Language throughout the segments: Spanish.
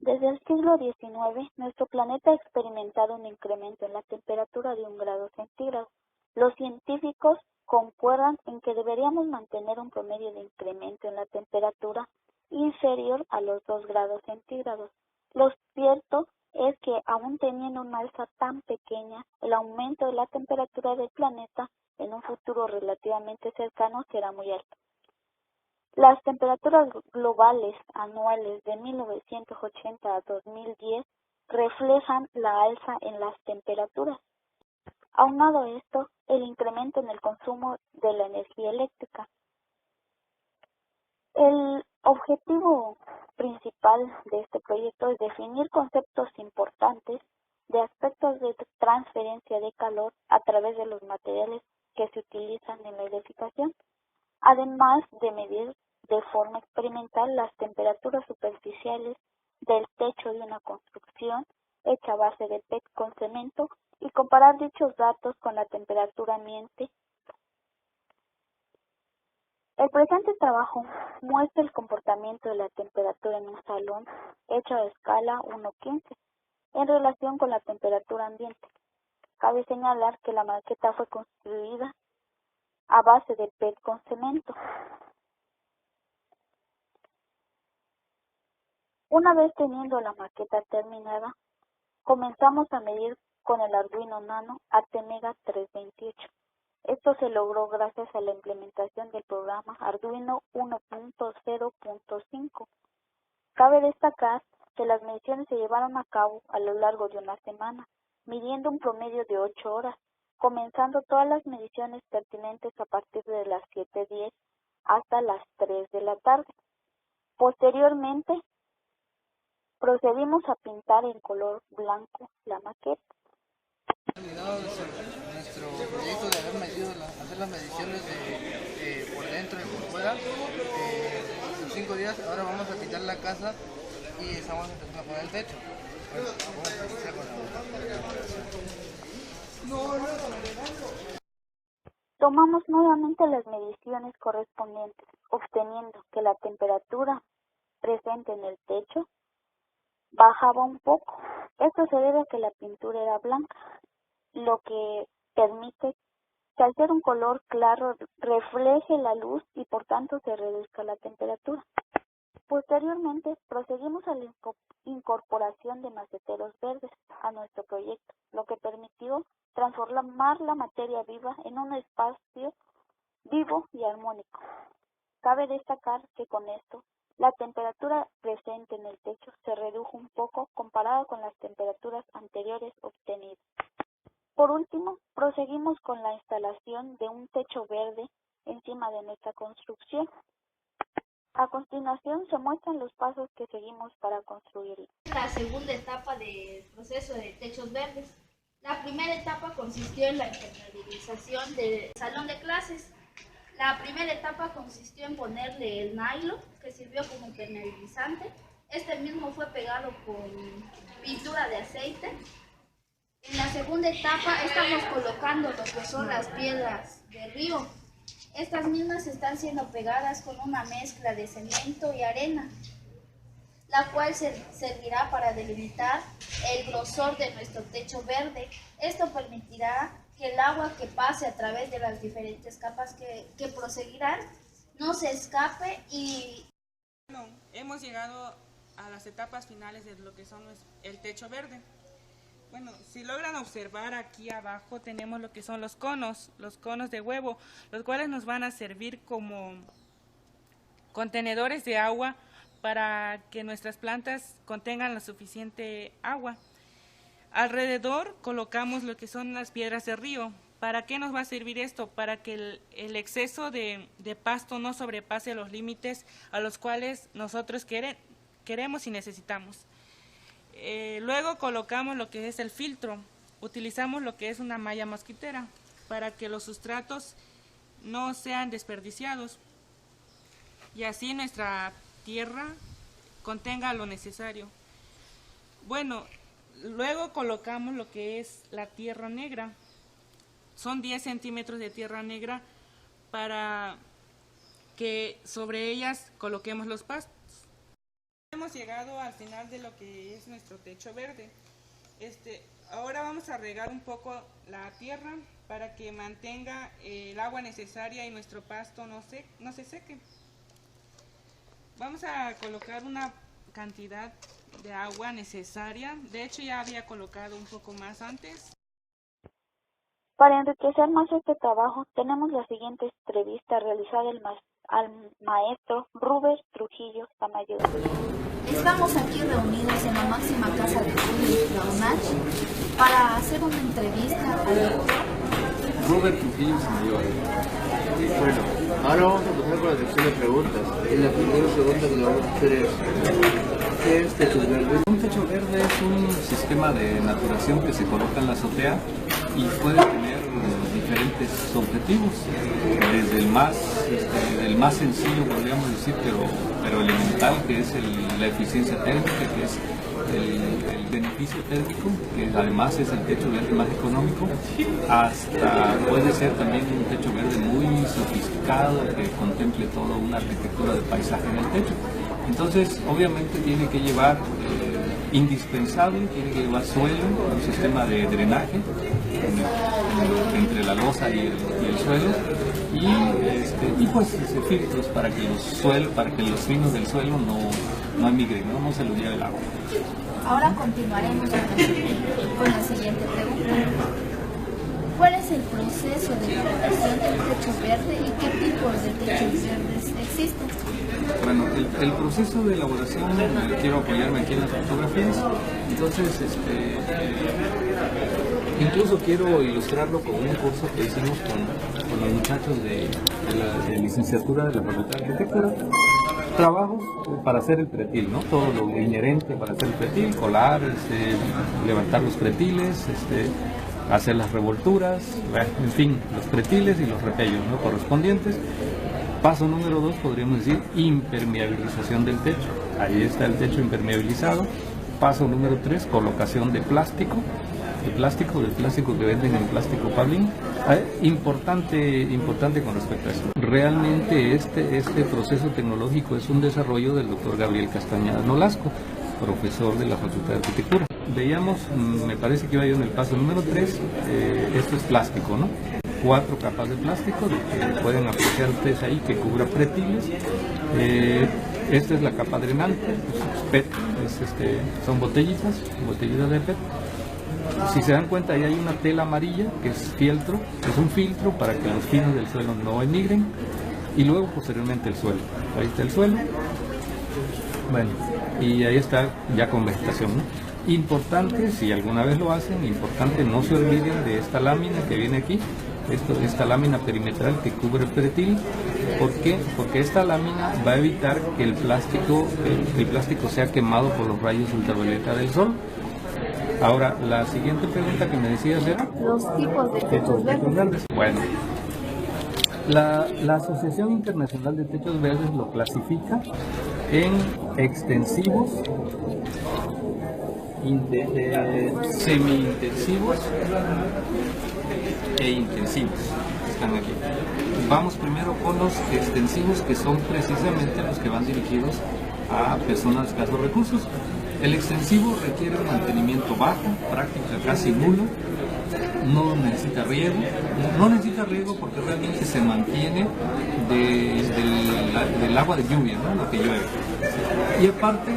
Desde el siglo XIX, nuestro planeta ha experimentado un incremento en la temperatura de 1 grado centígrado. Los científicos concuerdan en que deberíamos mantener un promedio de incremento en la temperatura inferior a los 2 grados centígrados. Lo cierto es que, aún teniendo una alza tan pequeña, el aumento de la temperatura del planeta en un futuro relativamente cercano será muy alto. Las temperaturas globales anuales de 1980 a 2010 reflejan la alza en las temperaturas. Aunado a esto, el incremento en el consumo de la energía eléctrica. El objetivo principal de este proyecto es definir conceptos importantes de aspectos de transferencia de calor a través de los materiales que se utilizan en la edificación, además de medir de forma experimental las temperaturas superficiales del techo de una construcción hecha a base de PET con cemento y comparar dichos datos con la temperatura ambiente. El presente trabajo muestra el comportamiento de la temperatura en un salón hecho a escala 1:15 en relación con la temperatura ambiente. Cabe señalar que la maqueta fue construida a base de PET con cemento. Una vez teniendo la maqueta terminada, comenzamos a medir con el Arduino Nano ATmega 328. Esto se logró gracias a la implementación del programa Arduino 1.0.5. Cabe destacar que las mediciones se llevaron a cabo a lo largo de una semana, midiendo un promedio de 8 horas, comenzando todas las mediciones pertinentes a partir de las 7:10 hasta las 3 de la tarde. Posteriormente, procedimos a pintar en color blanco la maqueta. Nuestro proyecto de hacer las mediciones de por dentro y por fuera, en 5 días. Ahora vamos a pintar la casa y estamos empezando a poner el techo. Tomamos nuevamente las mediciones correspondientes, obteniendo que la temperatura presente en el techo bajaba un poco. Esto se debe a que la pintura era blanca, lo que permite que al ser un color claro refleje la luz y por tanto se reduzca la temperatura. Posteriormente, procedimos a la incorporación de maceteros verdes a nuestro proyecto, lo que permitió transformar la materia viva en un espacio vivo y armónico. Cabe destacar que con esto, la temperatura presente en el techo se redujo un poco comparado con las temperaturas anteriores obtenidas. Por último, proseguimos con la instalación de un techo verde encima de nuestra construcción. A continuación se muestran los pasos que seguimos para construirlo. La segunda etapa del proceso de techos verdes. La primera etapa consistió en la impermeabilización del salón de clases. La primera etapa consistió en ponerle el nylon, que sirvió como impermeabilizante. Este mismo fue pegado con pintura de aceite. En la segunda etapa estamos colocando lo que son las piedras de río. Estas mismas están siendo pegadas con una mezcla de cemento y arena, la cual servirá para delimitar el grosor de nuestro techo verde. Esto permitirá que el agua que pase a través de las diferentes capas que proseguirán no se escape y... Bueno, hemos llegado a las etapas finales de lo que son el techo verde. Bueno, si logran observar aquí abajo tenemos lo que son los conos de huevo, los cuales nos van a servir como contenedores de agua para que nuestras plantas contengan la suficiente agua. Alrededor colocamos lo que son las piedras de río. ¿Para qué nos va a servir esto? Para que el exceso de pasto no sobrepase los límites a los cuales nosotros queremos y necesitamos. Luego colocamos lo que es el filtro. Utilizamos lo que es una malla mosquitera para que los sustratos no sean desperdiciados y así nuestra tierra contenga lo necesario. Bueno, luego colocamos lo que es la tierra negra. Son 10 centímetros de tierra negra para que sobre ellas coloquemos los pastos. hemos llegado al final de lo que es nuestro techo verde. Ahora vamos a regar un poco la tierra para que mantenga el agua necesaria y nuestro pasto no se seque. Vamos a colocar una cantidad de agua necesaria. De hecho, ya había colocado un poco más antes. Para enriquecer más este trabajo, tenemos la siguiente entrevista realizada al maestro Rubén Trujillo Tamayo. Estamos aquí reunidos en la máxima casa de estudios de la UNACH para hacer una entrevista al doctor Rubén Trujillo Tamayo. Bueno, ahora vamos a empezar con la sección de preguntas. Y la primera pregunta que le vamos a hacer es: ¿qué es techos verdes? Un techo verde es un sistema de naturación que se coloca en la azotea y puede tener diferentes objetivos, desde el más sencillo, podríamos decir, pero elemental, que es la eficiencia térmica, que es el beneficio térmico, que además es el techo verde más económico, hasta puede ser también un techo verde muy sofisticado que contemple toda una arquitectura de paisaje en el techo. Entonces, obviamente tiene que llevar indispensable, tiene que llevar suelo, un sistema de drenaje entre la losa y el suelo, y pues filtros para que los finos del suelo no emigren, no se lo lleve el agua. Ahora continuaremos con la siguiente pregunta. ¿Cuál es el proceso de elaboración del techo verde y qué tipos de techos verdes existen? Bueno, el proceso de elaboración, quiero apoyarme aquí en las fotografías, entonces incluso quiero ilustrarlo con un curso que hicimos con los muchachos de la licenciatura de la Facultad de Arquitectura. Trabajos para hacer el pretil, ¿no? Todo lo inherente para hacer el pretil, colar, levantar los pretiles, hacer las revolturas, en fin, los pretiles y los repellos, ¿no?, correspondientes. Paso número 2, podríamos decir, impermeabilización del techo. Ahí está el techo impermeabilizado. Paso número 3, colocación de plástico que venden en plástico Pablín. Importante con respecto a esto. Realmente este proceso tecnológico es un desarrollo del doctor Gabriel Castañeda Nolasco, profesor de la Facultad de Arquitectura. Veíamos, me parece que iba yo en el paso número 3, esto es plástico, ¿no? 4 capas de plástico que pueden apreciar ustedes ahí, que cubra pretiles. Esta es la capa drenante, PET, son botellitas de PET. Si se dan cuenta, ahí hay una tela amarilla que es un filtro para que los finos del suelo no emigren, y luego posteriormente el suelo. Ahí está el suelo. Bueno, y ahí está ya con vegetación, ¿no? Importante, si alguna vez lo hacen, no se olviden de esta lámina que viene aquí, esta lámina perimetral que cubre el pretil. ¿Por qué? Porque esta lámina va a evitar que el plástico sea quemado por los rayos ultravioleta del sol. Ahora, la siguiente pregunta que me decías era... Los tipos de techos verdes. Bueno, la Asociación Internacional de Techos Verdes lo clasifica en extensivos, semi-intensivos e intensivos. Están aquí. Vamos primero con los extensivos, que son precisamente los que van dirigidos a personas de escasos recursos. El extensivo requiere un mantenimiento bajo, práctico, casi nulo. No necesita riego porque realmente se mantiene del agua de lluvia, ¿no?, lo que llueve. Y aparte,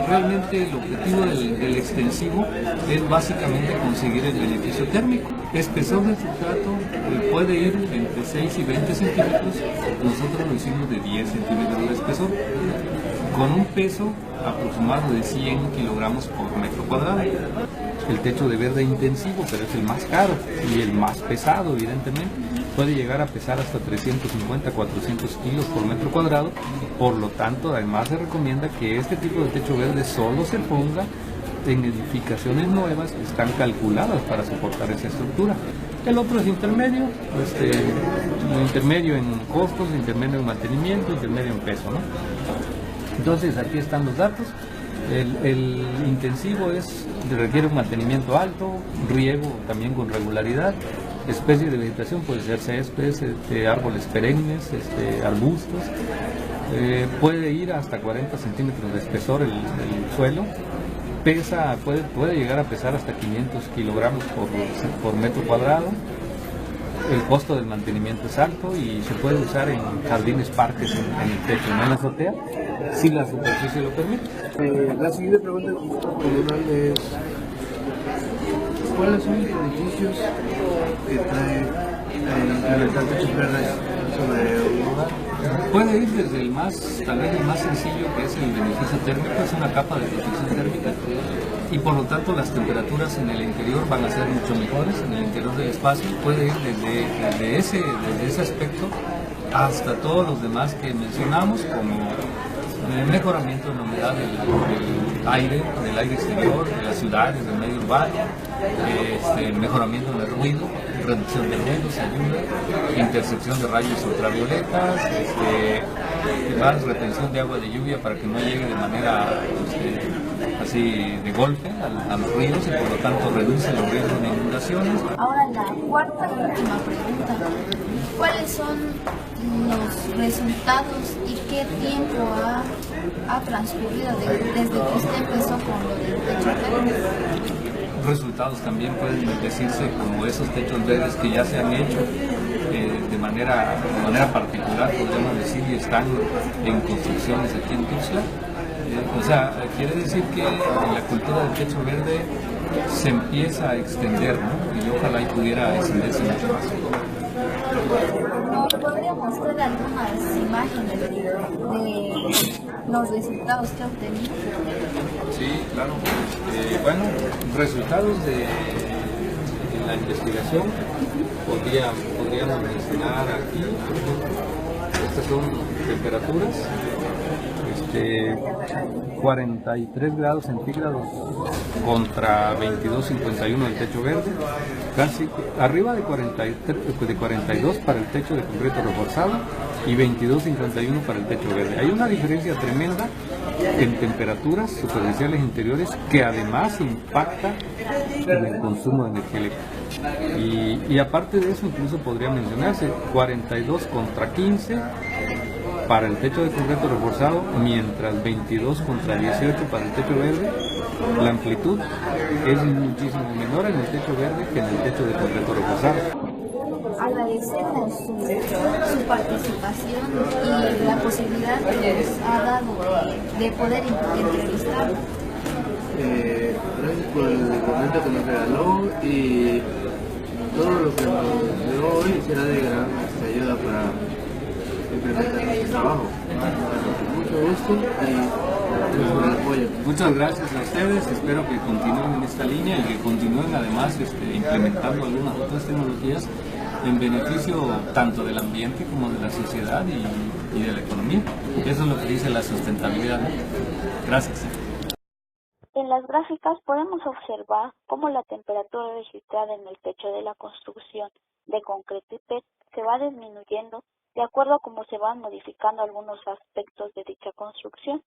realmente el objetivo del extensivo es básicamente conseguir el beneficio térmico. Espesor del sustrato puede ir entre 6 y 20 centímetros, nosotros lo hicimos de 10 centímetros de espesor, con un peso aproximado de 100 kilogramos por metro cuadrado. El techo de verde intensivo, pero es el más caro y el más pesado, evidentemente, puede llegar a pesar hasta 350, 400 kilos por metro cuadrado. Por lo tanto, además se recomienda que este tipo de techo verde solo se ponga en edificaciones nuevas que están calculadas para soportar esa estructura. El otro es intermedio, intermedio en costos, intermedio en mantenimiento, intermedio en peso, ¿no? Entonces, aquí están los datos. El intensivo requiere un mantenimiento alto, riego también con regularidad. Especie de vegetación puede ser césped, árboles perennes, arbustos. Puede ir hasta 40 centímetros de espesor el suelo. Puede llegar a pesar hasta 500 kilogramos por metro cuadrado. El costo del mantenimiento es alto y se puede usar en jardines, parques, en el techo, no en la azotea, si la superficie lo permite. La siguiente pregunta comunal es: ¿cuáles son los beneficios que trae implementar techos verdes sobre un hogar? Puede ir desde tal vez el más sencillo, que es el beneficio térmico, es una capa de protección térmica, y por lo tanto las temperaturas en el interior van a ser mucho mejores, en el interior del espacio. Puede ir desde ese aspecto hasta todos los demás que mencionamos, como el mejoramiento de la humedad del aire exterior, de las ciudades, del medio urbano, mejoramiento del ruido, reducción de ruidos, ayuda, intercepción de rayos ultravioletas, más retención de agua de lluvia para que no llegue de manera así de golpe a los ríos y por lo tanto reduce los riesgos de inundaciones. Ahora la cuarta y última pregunta: ¿cuáles son los resultados y qué tiempo ha transcurrido desde que usted empezó con lo del techo verde? Resultados también pueden decirse como esos techos verdes que ya se han hecho de manera particular, podríamos decir, y están en construcciones aquí en Tuxtla. Quiere decir que la cultura del techo verde se empieza a extender, ¿no? Y ojalá y pudiera extenderse mucho más. ¿Podría mostrar algunas imágenes de los resultados que ha obtenido? Sí, claro. Resultados de la investigación podríamos mencionar aquí. Estas son temperaturas. 43 grados centígrados contra 22,51 del techo verde, casi arriba de 42 para el techo de concreto reforzado y 22,51 para el techo verde. Hay una diferencia tremenda en temperaturas superficiales interiores que además impacta en el consumo de energía eléctrica. Y aparte de eso, incluso podría mencionarse 42 contra 15 para el techo de concreto reforzado, mientras 22 contra 18 para el techo verde. La amplitud es muchísimo menor en el techo verde que en el techo de concreto reforzado. Agradecemos su participación y la posibilidad que nos ha dado de poder entrevistar. Gracias por el momento que nos regaló y todo lo que nos dio hoy será de gran ayuda para implementar nuestro trabajo. Mucho gusto y gracias por el apoyo. Muchas gracias a ustedes, espero que continúen en esta línea y que continúen además implementando algunas otras tecnologías en beneficio tanto del ambiente como de la sociedad y de la economía. Eso es lo que dice la sustentabilidad, ¿no? Gracias. En las gráficas podemos observar cómo la temperatura registrada en el techo de la construcción de concreto y PET se va disminuyendo de acuerdo a cómo se van modificando algunos aspectos de dicha construcción.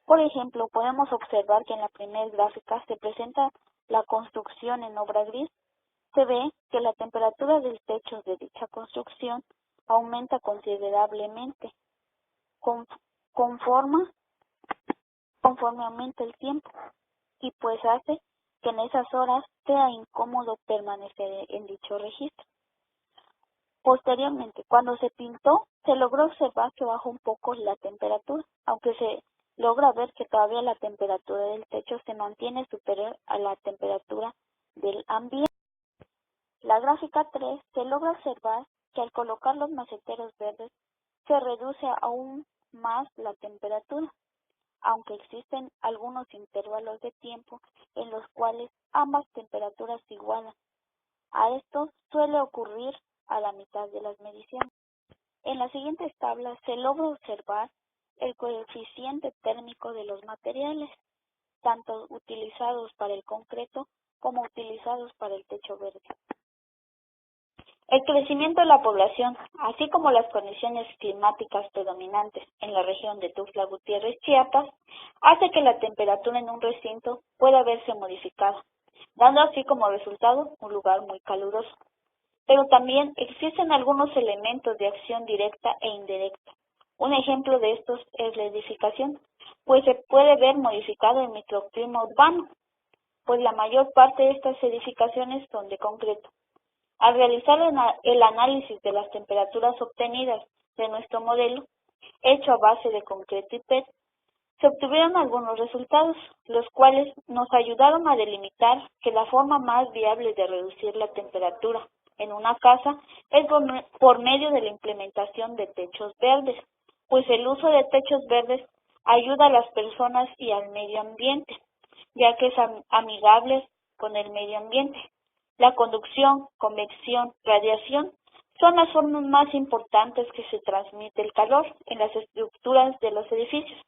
Por ejemplo, podemos observar que en la primera gráfica se presenta la construcción en obra gris. Se ve que la temperatura del techo de dicha construcción aumenta considerablemente conforme aumenta el tiempo, y pues hace que en esas horas sea incómodo permanecer en dicho registro. Posteriormente, cuando se pintó, se logró observar que bajó un poco la temperatura, aunque se logra ver que todavía la temperatura del techo se mantiene superior a la temperatura del ambiente. La gráfica 3 se logra observar que al colocar los maceteros verdes se reduce aún más la temperatura, aunque existen algunos intervalos de tiempo en los cuales ambas temperaturas se igualan. A esto suele ocurrir a la mitad de las mediciones. En las siguientes tablas se logra observar el coeficiente térmico de los materiales, tanto utilizados para el concreto como utilizados para el techo verde. El crecimiento de la población, así como las condiciones climáticas predominantes en la región de Tuxtla Gutiérrez, Chiapas, hace que la temperatura en un recinto pueda verse modificada, dando así como resultado un lugar muy caluroso. Pero también existen algunos elementos de acción directa e indirecta, Un ejemplo de estos es la edificación, pues se puede ver modificado el microclima urbano, pues la mayor parte de estas edificaciones son de concreto. Al realizar el análisis de las temperaturas obtenidas de nuestro modelo, hecho a base de concreto y PET, se obtuvieron algunos resultados, los cuales nos ayudaron a delimitar que la forma más viable de reducir la temperatura en una casa es por medio de la implementación de techos verdes, pues el uso de techos verdes ayuda a las personas y al medio ambiente, ya que es amigable con el medio ambiente. La conducción, convección, radiación son las formas más importantes que se transmite el calor en las estructuras de los edificios,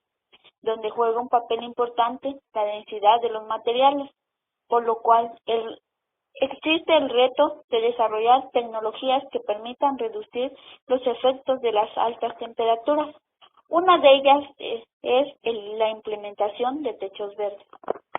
donde juega un papel importante la densidad de los materiales, por lo cual existe el reto de desarrollar tecnologías que permitan reducir los efectos de las altas temperaturas. Una de ellas es la implementación de techos verdes.